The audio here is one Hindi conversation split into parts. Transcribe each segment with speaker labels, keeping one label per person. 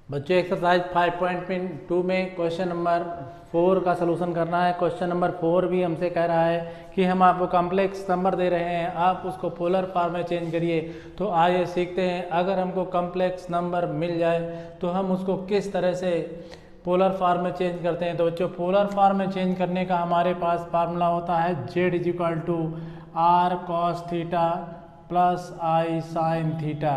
Speaker 1: बच्चों एक्सरसाइज 5.2 में क्वेश्चन नंबर 4 का सलूशन करना है। क्वेश्चन नंबर 4 भी हमसे कह रहा है कि हम आपको कॉम्प्लेक्स नंबर दे रहे हैं, आप उसको पोलर फॉर्म में चेंज करिए। तो आइए सीखते हैं, अगर हमको कॉम्प्लेक्स नंबर मिल जाए तो हम उसको किस तरह से पोलर फॉर्म में चेंज करते हैं। तो बच्चों पोलर फॉर्म में चेंज करने का हमारे पास फार्मूला होता है z equal to r cos theta plus i sine theta,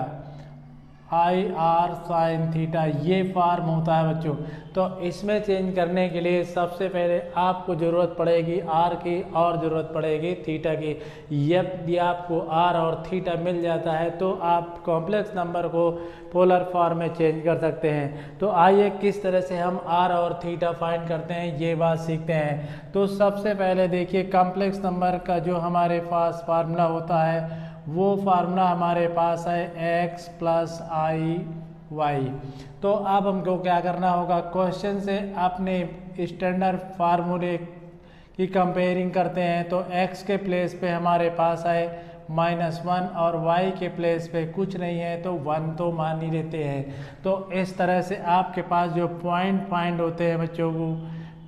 Speaker 1: i r sine theta, ये फार्म होता है बच्चों। तो इसमें चेंज करने के लिए सबसे पहले आपको ज़रूरत पड़ेगी आर की और ज़रूरत पड़ेगी थीटा की। यदि आपको आर और थीटा मिल जाता है तो आप कॉम्प्लेक्स नंबर को पोलर फॉर्म में चेंज कर सकते हैं। तो आइए किस तरह से हम आर और थीटा फाइंड करते हैं ये बात सीखते हैं। तो सबसे पहले देखिए कॉम्प्लेक्स नंबर का जो हमारे पास फार्मूला होता है वो फार्मूला हमारे पास है x प्लस आई वाई। तो अब हमको क्या करना होगा, क्वेश्चन से अपने स्टैंडर्ड फार्मूले की कंपेयरिंग करते हैं। तो x के प्लेस पे हमारे पास है -1 और y के प्लेस पे कुछ नहीं है तो 1 तो मान ही लेते हैं। तो इस तरह से आपके पास जो पॉइंट फाइंड होते हैं बच्चों को,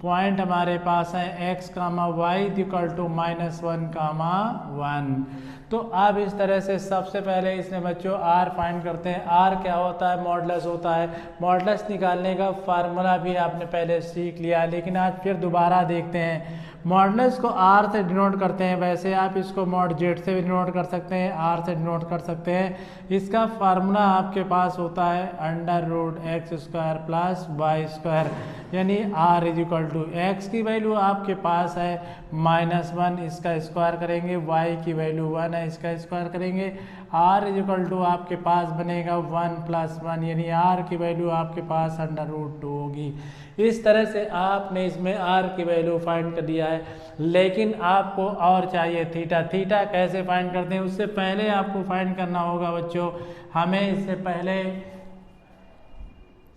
Speaker 1: पॉइंट हमारे पास है x comma y equal to -1 comma 1। तो अब इस तरह से सबसे पहले इसमें बच्चों r फाइंड करते हैं। r क्या होता है, मॉडुलस होता है। मॉडुलस निकालने का फार्मूला भी आपने पहले सीख लिया, लेकिन आज फिर दोबारा देखते हैं। मॉडुलस को r से डिनोट करते हैं, वैसे आप इसको मॉड z से भी डिनोट कर सकते हैं, r से डिनोट कर सकते हैं। इसका फार्मूला आपके पास होता है √x² प्लस y², यानी r इजिकल टू x की वैल्यू आपके पास है -1, इसका स्क्वायर करेंगे, y की वैल्यू 1 है, इसका स्क्वायर करेंगे, r इजिकल टू आपके पास बनेगा 1 + 1, यानी r की वैल्यू आपके पास √2 होगी। इस तरह से आपने इसमें r की वैल्यू फाइंड कर दिया है, लेकिन आपको और चाहिए थीटा। थीटा कैसे फाइंड करते हैं, उससे पहले आपको फाइंड करना होगा बच्चों, हमें इससे पहले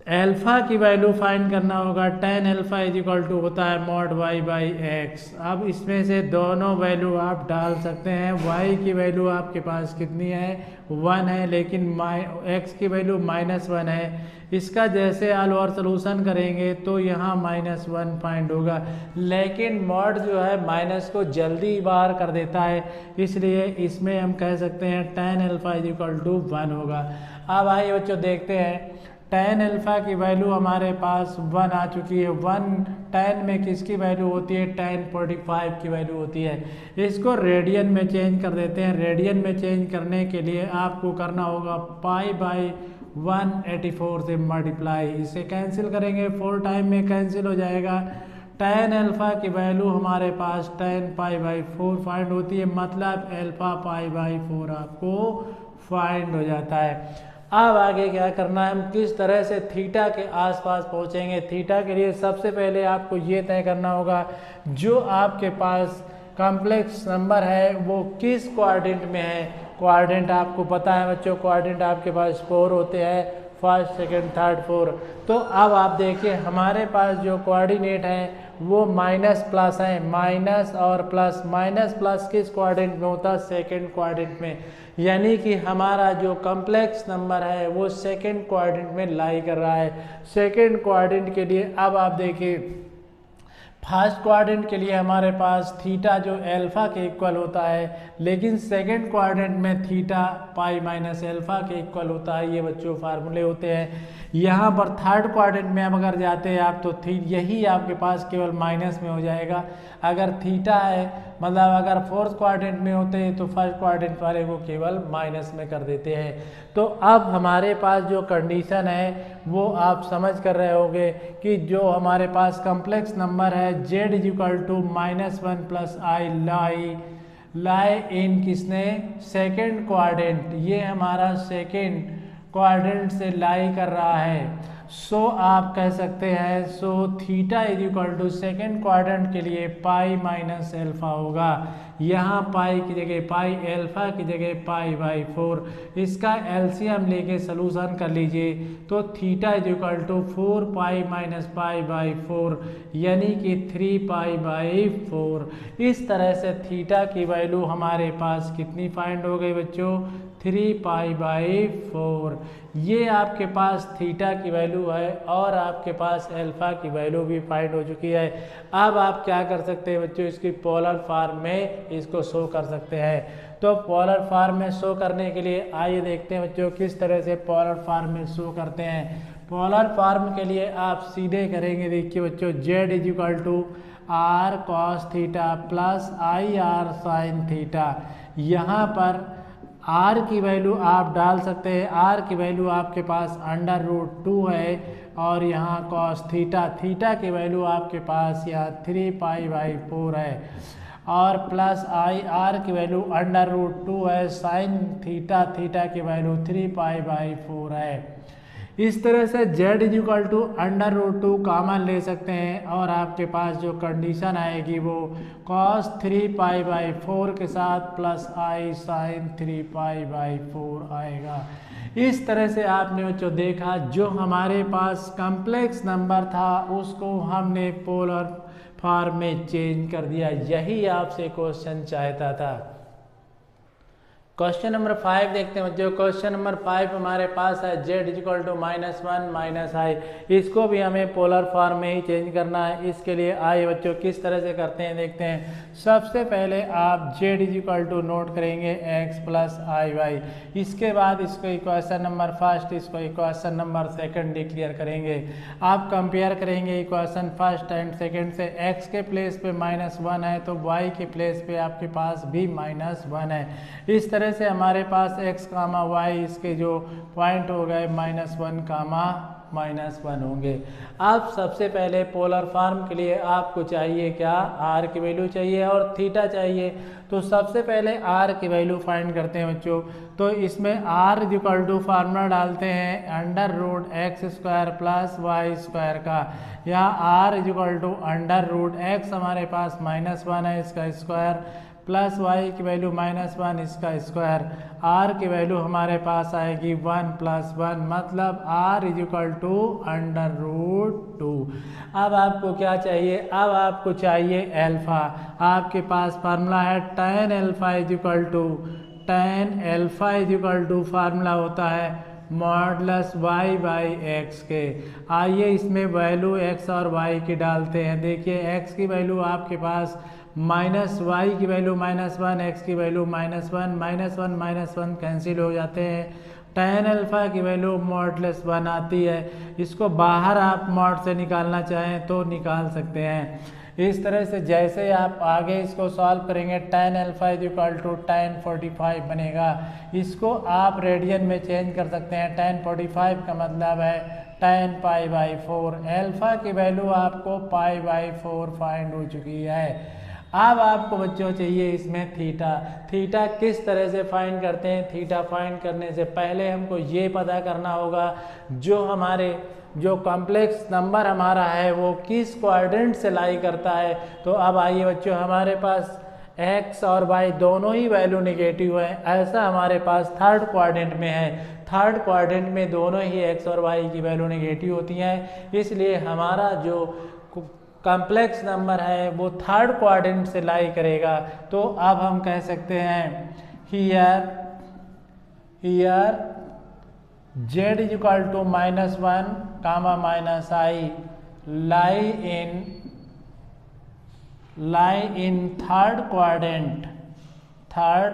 Speaker 1: एल्फा की वैल्यू फाइंड करना होगा। tan अल्फा इजिकल टू होता है mod y/x। अब इसमें से दोनों वैल्यू आप डाल सकते हैं। y की वैल्यू आपके पास कितनी है, 1 है, लेकिन x की वैल्यू -1 है। इसका जैसे हल और सलूशन करेंगे तो यहाँ -1 फाइंड होगा, लेकिन मॉड जो है माइनस को जल्दी बाहर कर देता है, इसलिए इसमें हम कह सकते हैं tan अल्फा इजिकल टू 1 होगा। अब आइए बच्चों देखते हैं, tan अल्फा की वैल्यू हमारे पास 1 आ चुकी है। 1 tan में किसकी वैल्यू होती है, tan 45 की वैल्यू होती है। इसको रेडियन में चेंज कर देते हैं। रेडियन में चेंज करने के लिए आपको करना होगा π/184 से मल्टीप्लाई, इसे कैंसिल करेंगे, 4 टाइम में कैंसिल हो जाएगा। tan अल्फा की वैल्यू हमारे पास tan π/4 फाइंड होती है, मतलब अल्फा π/4 आपको फाइंड हो जाता है। अब आगे क्या करना है, हम किस तरह से थीटा के आसपास पहुंचेंगे। थीटा के लिए सबसे पहले आपको ये तय करना होगा जो आपके पास कॉम्प्लेक्स नंबर है वो किस क्वाड्रेंट में है। क्वाड्रेंट आपको पता है बच्चों, क्वाड्रेंट आपके पास 4 होते हैं, फर्स्ट सेकंड थर्ड 4। तो अब आप देखिए हमारे पास जो कोऑर्डिनेट है वो माइनस प्लस है, माइनस और प्लस। माइनस प्लस किस क्वाड्रेंट में होता है, सेकंड क्वाड्रेंट में, यानी कि हमारा जो कॉम्प्लेक्स नंबर है वो सेकंड क्वाड्रेंट में लाई कर रहा है। सेकंड क्वाड्रेंट के लिए अब आप देखिए, फर्स्ट क्वाड्रेंट के लिए हमारे पास थीटा जो अल्फा के इक्वल होता है, लेकिन सेकंड क्वाड्रेंट में थीटा π-अल्फा के इक्वल होता है। ये बच्चों फार्मूले होते हैं। यहाँ पर थर्ड क्वाड्रेंट में अब अगर जाते हैं आप तो यही आपके पास केवल माइनस में हो जाएगा। अगर थीटा है, मतलब अगर फोर्थ क्वाड्रेंट में होते हैं तो फर्स्ट क्वाड्रेंट वाले को केवल माइनस में कर देते हैं। तो अब हमारे पास जो कंडीशन है वो आप समझ कर रहे होंगे कि जो हमारे पास कॉम्प्लेक्स नंबर है z equal to -1 plus I lie इन किसने, सेकेंड क्वाड्रेंट। ये हमारा सेकेंड क्वाड्रेंट से लाई कर रहा है। सो आप कह सकते हैं, so theta is equal to second quadrant के लिए π-अल्फा होगा। यहाँ पाई की जगह पाई, अल्फा की जगह π/4। इसका एलसीएम लेके सलूशन कर लीजिए तो थीटा इज इक्वल टू 4π - π/4, यानी कि 3π/4। इस तरह से थीटा की वैल्यू हमारे पास कितनी फाइंड हो गई बच्चों, 3π/4। ये आपके पास थीटा की वैल्यू है और आपके पास अल्फा की वैल्यू भी फाइंड हो चुकी है। अब आप क्या कर सकते हैं बच्चों, इसकी पोलर फॉर्म में इसको शो कर सकते हैं। तो पोलर फॉर्म में शो करने के लिए आइए देखते हैं बच्चों किस तरह से पोलर फॉर्म में शो करते हैं। पोलर फॉर्म के लिए आप सीधे करेंगे, देखिए बच्चों, z equal to r cos theta plus IR sin theta. यहाँ पर r की वैल्यू आप डाल सकते हैं, r की वैल्यू आपके पास √2 है और यहाँ cos थीटा की वैल्यू आपके पास यहाँ 3π/4 है और प्लस IR की वैल्यू √2 है, साइन थीटा की वैल्यू 3π/4 है। इस तरह से z इक्वल टू √2 कॉमन ले सकते हैं और आपके पास जो कंडीशन आएगी वो cos 3π/4 के साथ प्लस I sin 3π/4 आएगा। इस तरह से आपने बच्चों देखा, जो हमारे पास कॉम्प्लेक्स नंबर था उसको हमने पोलर फॉर्म में चेंज कर दिया। यही आपसे क्वेश्चन चाहता था। क्वेश्चन नंबर 5 देखते हैं बच्चों। क्वेश्चन नंबर 5 हमारे पास है z इक्वल टू -1 -i। इसको भी हमें पोलर फॉर्म में ही चेंज करना है। इसके लिए आइए बच्चों किस तरह से करते हैं देखते हैं। सबसे पहले आप z इक्वल टू नोट करेंगे x प्लस iy। इसके बाद इसको इक्वेशन नंबर फर्स्ट, इसको इक्वेशन नंबर सेकंड डिक्लेयर करेंगे। आप कंपेयर करेंगे इक्वेशन फर्स्ट एंड सेकंड से। x के प्लेस पे -1 है तो y के प्लेस पे आपके पास भी -1 है। इस तरह से हमारे पास x, y इसके जो पॉइंट हो गए -1, -1 होंगे। अब सबसे पहले पोलर फॉर्म के लिए आपको चाहिए क्या, r की वैल्यू चाहिए और थीटा चाहिए। तो सबसे पहले r की वैल्यू फाइंड करते हैं बच्चों। तो इसमें r इक्वल टू फार्मूला डालते हैं √x² प्लस y² का। यहाँ r इक्वल टू √x हमारे पास -1 है, इसका स्क्वायर प्लस y की वैल्यू -1 इसका स्क्वायर। r की वैल्यू हमारे पास आएगी 1 + 1 मतलब r इक्वल टू √2। अब आपको क्या चाहिए, अब आपको चाहिए अल्फा। आपके पास फार्मूला है tan alpha equal to formula होता है मॉडुलस y/x के। आइए इसमें वैल्यू x और y की डालते हैं। देखिए x की वैल्यू आपके पास -y की वैल्यू -1, x की वैल्यू -1 -1 कैंसिल हो जाते हैं। tan अल्फा की वैल्यू मॉडुलस 1 आती है। इसको बाहर आप मॉड से निकालना चाहें तो निकाल सकते हैं। इस तरह से जैसे आप आगे इसको सॉल्व करेंगे tan alpha equal to tan 45 बनेगा। इसको आप रेडियन में चेंज कर सकते हैं। tan 45 का मतलब है tan π/4। अल्फा की वैल्यू आपको π/4 फाइंड हो चुकी है। अब आपको बच्चों चाहिए इसमें थीटा। थीटा किस तरह से फाइंड करते हैं। थीटा फाइंड करने से पहले हमको ये पता करना होगा जो कॉम्प्लेक्स नंबर हमारा है वो किस क्वाड्रेंट से लाई करता है। तो अब आइए बच्चों, हमारे पास x और y दोनों ही वैल्यू नेगेटिव है, ऐसा हमारे पास थर्ड क्वाड्रेंट में है। थर्ड क्वाड्रेंट में दोनों ही x और y की वैल्यू नेगेटिव होती हैं, इसलिए हमारा जो कॉम्प्लेक्स नंबर है वो थर्ड क्वाड्रेंट से लाई करेगा। तो अब हम कह सकते हैं here z equal to -1, -i lie in third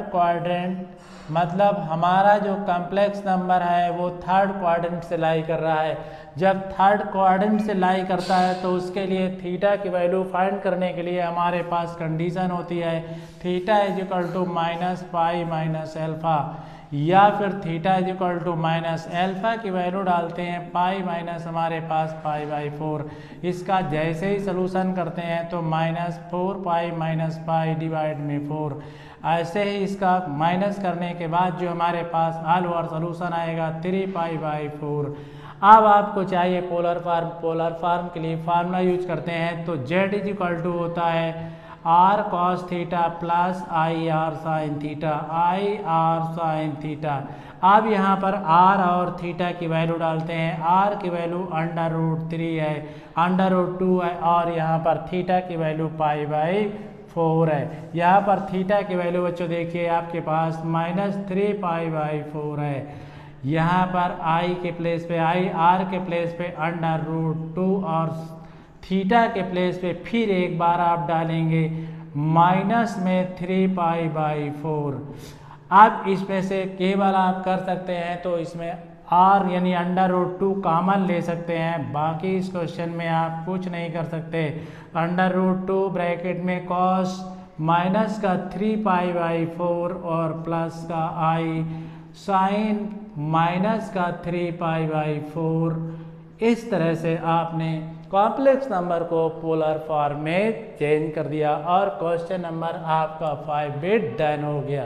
Speaker 1: quadrant मतलब हमारा जो कॉम्प्लेक्स नंबर है वो थर्ड क्वाड्रेंट से लाई कर रहा है। जब थर्ड क्वाड्रेंट से लाई करता है तो उसके लिए थीटा की वैल्यू फाइंड करने के लिए हमारे पास कंडीशन होती है थीटा इक्वल टू -π अल्फा, या फिर थीटा इक्वल टू -अल्फा की वैल्यू डालते हैं π हमारे पास π/4। इसका जैसे ही सलूशन करते हैं तो -4π -π डिवाइड में 4। ऐसे ही इसका माइनस करने के बाद जो हमारे पास हल और सलूशन आएगा 3π/4। अब आपको चाहिए पोलर फॉर्म। पोलर फॉर्म के लिए फार्मूला यूज करते हैं तो z इक्वल टू होता है r cos theta plus IR sin theta. अब यहाँ पर r और थीटा की वैल्यू डालते हैं। r की वैल्यू √3 है, √2 है और यहाँ पर थीटा की वैल्यू π/4 4 है। यहाँ पर थीटा की वैल्यू बच्चों देखिए आपके पास -3π/4 है। यहाँ पर आई के प्लेस पे आई, आर के प्लेस पे √2 और थीटा के प्लेस पे फिर एक बार आप डालेंगे माइनस में 3π/4। अब इसमें से केवल आप कर सकते हैं तो इसमें r यानी √2 कॉमन ले सकते हैं, बाकी इस क्वेश्चन में आप कुछ नहीं कर सकते। √2 ब्रैकेट में cos माइनस का 3π/4 और प्लस का i साइन माइनस का 3π/4। इस तरह से आपने कॉम्प्लेक्स नंबर को पोलर फॉर्म में चेंज कर दिया और क्वेश्चन नंबर आपका 5 बिट डन हो गया।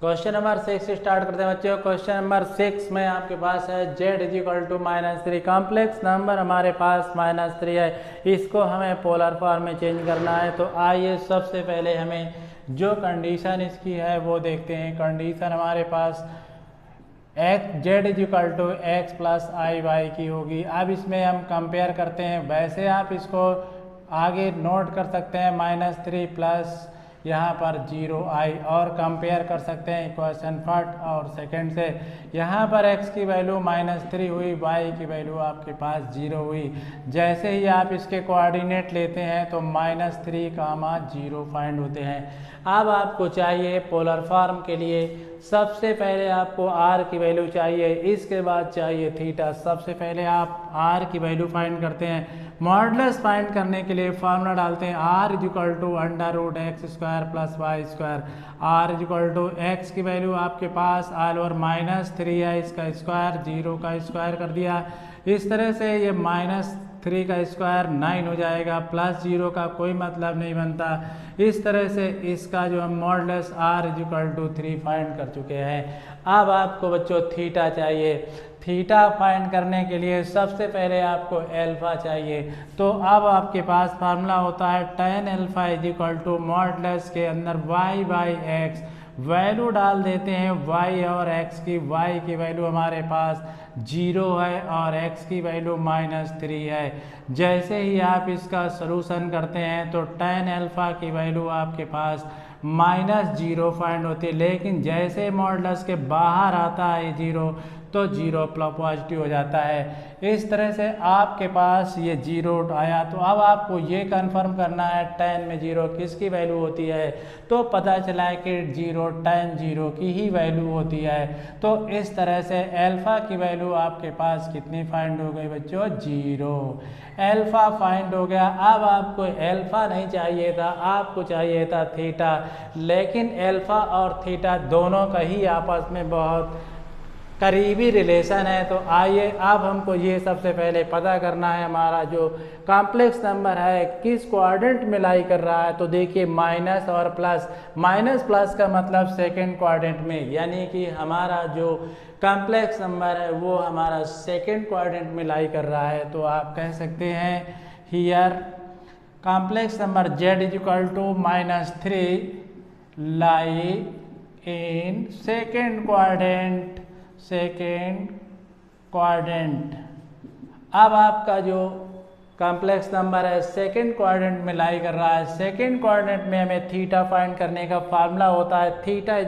Speaker 1: क्वेश्चन नंबर 6 से स्टार्ट करते हैं बच्चों। क्वेश्चन नंबर 6 में आपके पास है z = -3। कॉम्प्लेक्स नंबर हमारे पास -3 है, इसको हमें पोलर फॉर्म में चेंज करना है। तो आइए सबसे पहले हमें जो कंडीशन इसकी है वो देखते हैं। कंडीशन हमारे पास z = x + iy की होगी। अब इसमें हम कंपेयर करते हैं, वैसे आप इसको आगे नोट कर सकते हैं -3 प्लस यहाँ पर 0i और कंपेयर कर सकते हैं इक्वेशन फर्स्ट और सेकंड से। यहाँ पर x की वैल्यू -3 हुई, y की वैल्यू आपके पास 0 हुई। जैसे ही आप इसके कोऑर्डिनेट लेते हैं तो -3, 0 फाइंड होते हैं। अब आपको चाहिए पोलर फॉर्म के लिए सबसे पहले आपको r की वैल्यू चाहिए, इसके बाद चाहिए थीटा। सबसे पहले आप r की वैल्यू फाइंड करते हैं। मॉडुलस फाइंड करने के लिए फार्मूला डालते हैं r = √x² + y²। r x की वैल्यू आपके पास ऑल ओवर -3 है, इसका स्क्वायर 0 का स्क्वायर कर दिया। इस तरह से ये -3 का स्क्वायर 9 हो जाएगा, +0 का कोई मतलब नहीं बनता। इस तरह से इसका जो हम मॉडुलस r = 3 फाइंड कर चुके हैं। अब आपको बच्चों थीटा चाहिए। थीटा फाइंड करने के लिए सबसे पहले आपको अल्फा चाहिए। तो अब आपके पास फार्मूला होता है tan α मॉडुलस के अंदर y/x। वैल्यू डाल देते हैं y और x की। y की वैल्यू हमारे पास 0 है और x की वैल्यू -3 है। जैसे ही आप इसका सलूशन करते हैं तो tan α की वैल्यू आपके पास -0 फाइंड होती है, लेकिन जैसे मॉडुलस के बाहर आता है 0 तो 0 पॉजिटिव हो जाता है। इस तरह से आपके पास ये 0 आया। तो अब आपको ये कंफर्म करना है tan में 0 किसकी वैल्यू होती है। तो पता चला है कि 0 tan 0 की ही वैल्यू होती है। तो इस तरह से अल्फा की वैल्यू आपके पास कितनी फाइंड हो गई बच्चों, 0। अल्फा फाइंड हो गया। अब आपको अल्फा नहीं चाहिए था, आपको चाहिए था थीटा, लेकिन अल्फा और थीटा दोनों का ही आपस में बहुत करीबी रिलेशन है। तो आइए अब हमको ये सबसे पहले पता करना है हमारा जो कॉम्प्लेक्स नंबर है किस क्वाड्रेंट में लाई कर रहा है। तो देखिए माइनस और प्लस, माइनस का मतलब सेकंड क्वाड्रेंट में, यानी कि हमारा जो कॉम्प्लेक्स नंबर है वो हमारा सेकंड क्वाड्रेंट में लाई कर रहा है। तो आप कह सकते हैं here complex number z = -3 lie in second quadrant. अब आपका जो कॉम्प्लेक्स नंबर है सेकंड क्वाड्रेंट में लाई कर रहा है। सेकंड क्वाड्रेंट में हमें थीटा फाइंड करने का फार्मूला होता है थीटा =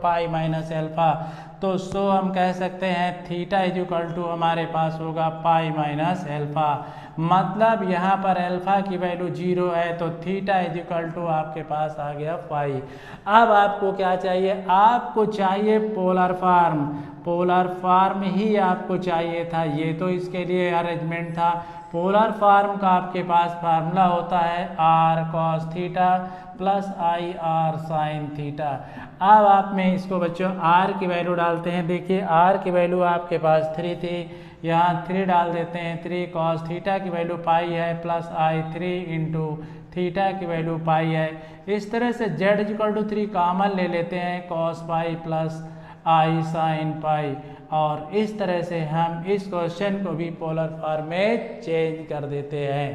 Speaker 1: π - α। तो सो हम कह सकते हैं थीटा = हमारे पास होगा π - α। मतलब यहाँ पर अल्फा की वैल्यू 0 है तो थीटा = आपके पास आ गया पाई। अब आपको क्या चाहिए, आपको चाहिए पोलर फॉर्म। पोलर फॉर्म ही आपको चाहिए था, ये तो इसके लिए अरेंजमेंट था। पोलर फॉर्म का आपके पास फार्मूला होता है r cos theta + i r sin theta. अब आप में इसको बच्चों r की वैल्यू डालते हैं। देखिए r की वैल्यू आपके पास 3 थी, यहाँ 3 डाल देते हैं। 3 cos थीटा की वैल्यू पाई है प्लस i 3 इंटू थीटा की वैल्यू पाई है। इस तरह से z = 3 कॉमन ले लेते हैं, cos pi plus i sin पाई। और इस तरह से हम इस क्वेश्चन को भी पोलर फॉर्म में चेंज कर देते हैं।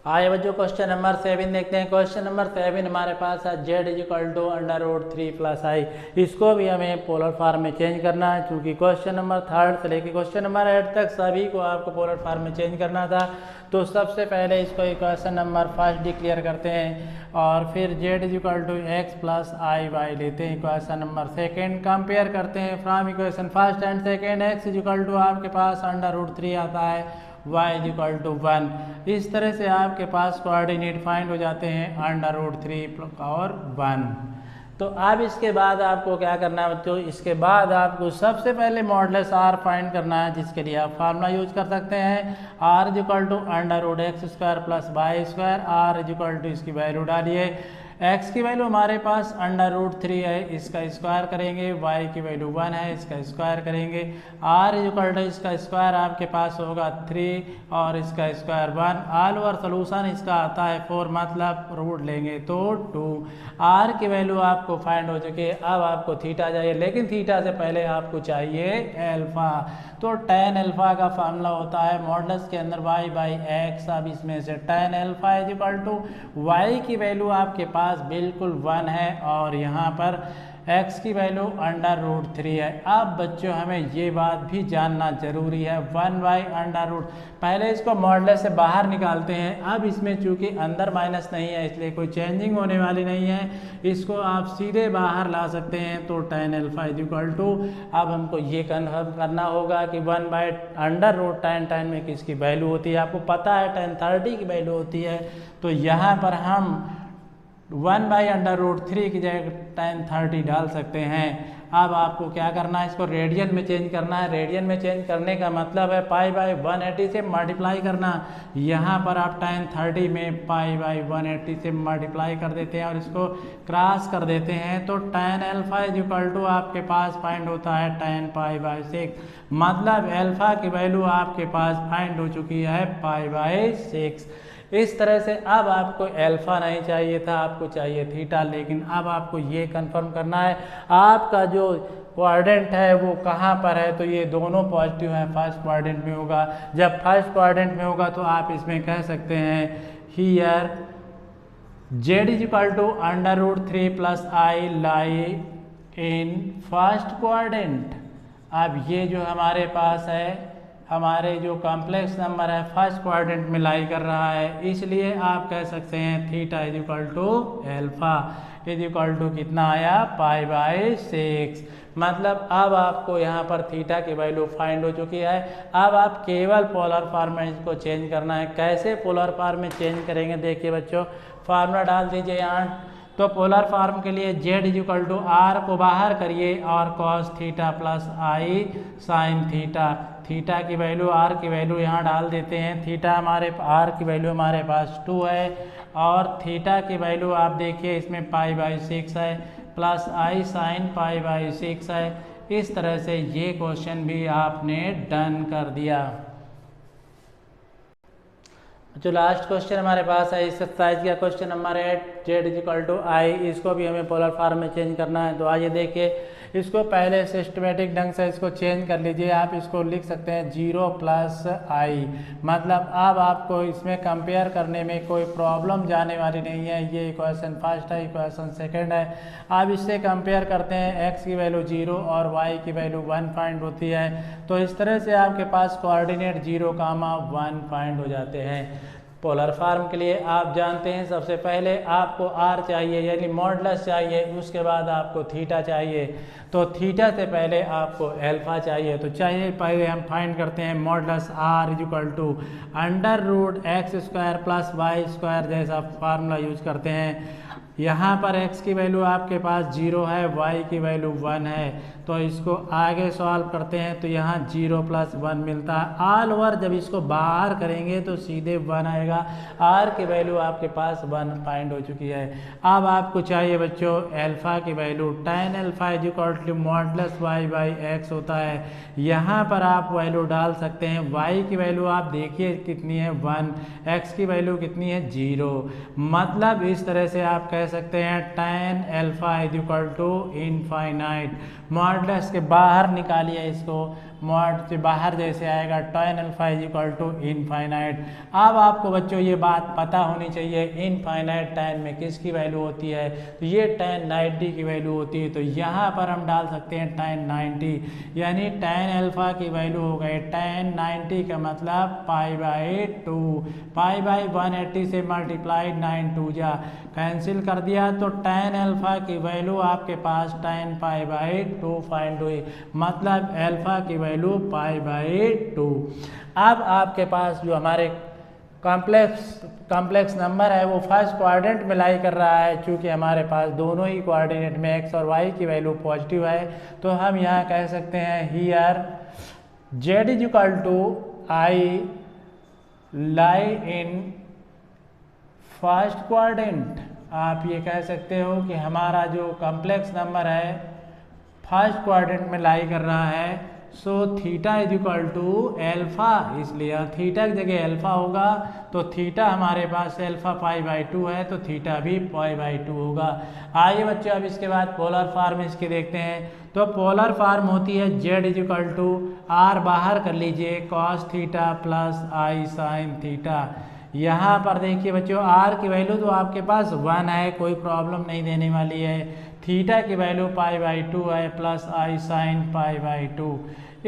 Speaker 1: आइए बच्चों क्वेश्चन नंबर 7 देखते हैं। क्वेश्चन नंबर 7 हमारे पास है z इक्वल टू √3 + i। इसको भी हमें पोलर फॉर्म में चेंज करना है, क्योंकि क्वेश्चन नंबर 3 से लेकर क्वेश्चन नंबर 8 तक सभी को आपको पोलर फॉर्म में चेंज करना था। तो सबसे पहले इसको इक्वेशन नंबर 1 डिक्लेयर करते हैं और फिर z equal to x + i/y लेते हैं। इक्वेशन नंबर 2 कंपेयर करते हैं from equation 1 and 2। x equal to आपके पास √3 आता है, y इक्वल टू 1। इस तरह से आपके पास कोऑर्डिनेट फाइंड हो जाते हैं √3 और 1। तो अब इसके बाद आपको क्या करना है बच्चों, इसके बाद आपको सबसे पहले मॉडुलस r फाइंड करना है, जिसके लिए आप फार्मूला यूज कर सकते हैं r equal to √x² + y²। r equal to इसकी वैल्यू डालिए, x की वैल्यू हमारे पास √3 है, इसका स्क्वायर करेंगे, y की वैल्यू 1 है, इसका स्क्वायर करेंगे, r इक्वल टू इसका स्क्वायर आपके पास होगा 3 और इसका स्क्वायर 1। ऑल ओवर सोल्यूशन इसका आता है 4, मतलब रूट लेंगे तो 2। r की वैल्यू आपको फाइंड हो चुकी है। अब आपको थीटा चाहिए, लेकिन थीटा से पहले आपको चाहिए अल्फा। तो tan अल्फा का फार्मूला होता है मॉडुलस के अंदर y/x। अब इसमें से tan alpha equal to y की वैल्यू आपके पास बिल्कुल 1 है और यहाँ पर x की वैल्यू √3 है। अब बच्चों हमें ये बात भी जानना जरूरी है, 1/√। पहले इसको मॉडुलस से बाहर निकालते हैं। अब इसमें चूंकि अंदर माइनस नहीं है इसलिए कोई चेंजिंग होने वाली नहीं है, इसको आप सीधे बाहर ला सकते हैं। तो tan अल्फा इक्वल टू, अब हमको ये कन्फर्म करना होगा कि 1/√tan। tan में किसकी वैल्यू होती है आपको पता है, tan 30 की वैल्यू होती है। तो यहाँ पर हम 1/√3 की जगह tan 30 डाल सकते हैं। अब आपको क्या करना है, इसको रेडियन में चेंज करना है। रेडियन में चेंज करने का मतलब है π/180 से मल्टीप्लाई करना। यहाँ पर आप tan 30 में π/180 से मल्टीप्लाई कर देते हैं और इसको क्रॉस कर देते हैं। तो tan अल्फा इक्वल टू आपके पास फाइंड होता है tan π/6, मतलब अल्फा की वैल्यू आपके पास फाइंड हो चुकी है π/6। इस तरह से अब आपको अल्फा नहीं चाहिए था, आपको चाहिए थीटा। लेकिन अब आपको ये कंफर्म करना है आपका जो क्वाड्रेंट है वो कहाँ पर है। तो ये दोनों पॉजिटिव हैं, फर्स्ट क्वाड्रेंट में होगा। जब फर्स्ट क्वाड्रेंट में होगा तो आप इसमें कह सकते हैं here z equal to √3 + i lie in first quadrant. अब ये जो हमारे पास है, हमारे जो कॉम्प्लेक्स नंबर है फर्स्ट क्वाड्रेंट में लाई कर रहा है, इसलिए आप कह सकते हैं theta equal to alpha equal to कितना आया π/6। मतलब अब आपको यहाँ पर थीटा की वैल्यू फाइंड हो चुकी है। अब आप केवल पोलर फॉर्म में इसको चेंज करना है। कैसे पोलर फॉर्म में चेंज करेंगे, देखिए बच्चों फार्मूला डाल दीजिए यहाँ। तो पोलर फॉर्म के लिए z इक्वल टू r को बाहर करिए और cos theta + i sin theta. Theta की वैल्यू r की वैल्यू यहाँ डाल देते हैं। थीटा हमारे r की वैल्यू हमारे पास 2 है और थीटा की वैल्यू आप देखिए इसमें π/6 है, प्लस i sin π/6 है। इस तरह से ये क्वेश्चन भी आपने डन कर दिया। जो लास्ट क्वेश्चन हमारे पास है इस एक्सरसाइज का question number 8, z equal to i। इसको भी हमें पोलर फॉर्म में चेंज करना है। तो आइए देखिए, इसको पहले सिस्टमेटिक ढंग से इसको चेंज कर लीजिए। आप इसको लिख सकते हैं 0 + i, मतलब अब आपको इसमें कंपेयर करने में कोई प्रॉब्लम जाने वाली नहीं है। ये इक्वेशन फर्स्ट है, इक्वेशन सेकंड है। अब इससे कंपेयर करते हैं, x की वैल्यू 0 और y की वैल्यू 1 फाइंड होती है। तो इस तरह से आपके पास कोऑर्डिनेट 0, 1 फाइंड हो जाते हैं। पोलर फॉर्म के लिए आप जानते हैं सबसे पहले आपको r चाहिए यानी मॉडुलस चाहिए, उसके बाद आपको थीटा चाहिए। तो थीटा से पहले आपको अल्फा चाहिए। तो चाहिए पहले हम फाइंड करते हैं modulus r equal to √x² + y², जैसा फार्मूला यूज करते हैं। यहाँ पर x की वैल्यू आपके पास 0 है, y की वैल्यू 1 है। तो इसको आगे सॉल्व करते हैं तो यहाँ 0 + 1 मिलता है। ऑल ओवर जब इसको बाहर करेंगे तो सीधे 1 आएगा। r की वैल्यू आपके पास 1 फाइंड हो चुकी है। अब आपको चाहिए बच्चों अल्फा की value. tan alpha equal to modulus y/x होता है। यहाँ पर आप वैल्यू डाल सकते हैं। y की वैल्यू आप देखिए कितनी है 1, x की वैल्यू कितनी है 0। मतलब इस तरह से आप कह सकते हैं tan alpha equal to infinite. Modulus के बाहर निकालिए इसको, मॉड से बाहर जैसे आएगा tan alpha is equal to infinite. अब आपको बच्चों ये बात पता होनी चाहिए इनफाइनाइट tan में किसकी वैल्यू होती है, तो ये tan 90 की वैल्यू होती है। तो यहाँ पर हम डाल सकते हैं tan 90, यानी tan अल्फा की वैल्यू हो गई tan 90 का मतलब π/2, π/180 से मल्टीप्लाइड 9 2 जा कैंसिल कर दिया, तो tan अल्फा की वैल्यू आपके पास tan π/2 फाइंड हुई, मतलब अल्फा की वैल्यू π/2। अब आपके पास जो हमारे कॉम्प्लेक्स नंबर है वो फर्स्ट क्वाड्रेंट में लाई कर रहा है। चूँकि हमारे पास दोनों ही कोऑर्डिनेट में x और y की वैल्यू पॉजिटिव है, तो हम यहाँ कह सकते हैं here z is equal to i lie in first quadrant. आप ये कह सकते हो कि हमारा जो कॉम्प्लेक्स नंबर है फर्स्ट क्वाड्रेंट में लाई कर रहा है। So theta is equal to alpha, इसलिए थीटा की जगह एल्फा होगा, तो थीटा हमारे पास एल्फा π/2 है, तो थीटा भी π/2 होगा। आइए बच्चों अब इसके बाद पोलर फॉर्म इसके देखते हैं। तो पोलर फॉर्म होती है z is equal to r बाहर कर लीजिए cos theta plus i sine theta. यहाँ पर देखिए बच्चों r की वैल्यू तो आपके पास 1 है, कोई प्रॉब्लम नहीं देने वाली है। थीटा की वैल्यू π/2 है प्लस आई साइन π/2।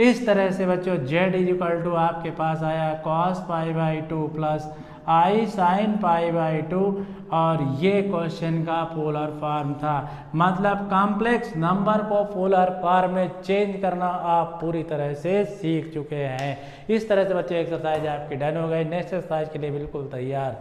Speaker 1: इस तरह से बच्चों z इज इक्वल टू आपके पास आया cos π/2 प्लस आई साइन π/2, और ये क्वेश्चन का पोलर फॉर्म था। मतलब कॉम्प्लेक्स नंबर को पोलर फॉर्म में चेंज करना आप पूरी तरह से सीख चुके हैं। इस तरह से बच्चों एक्सरसाइज आपकी डन हो गई, नेक्स्ट एक्सरसाइज के लिए बिल्कुल तैयार।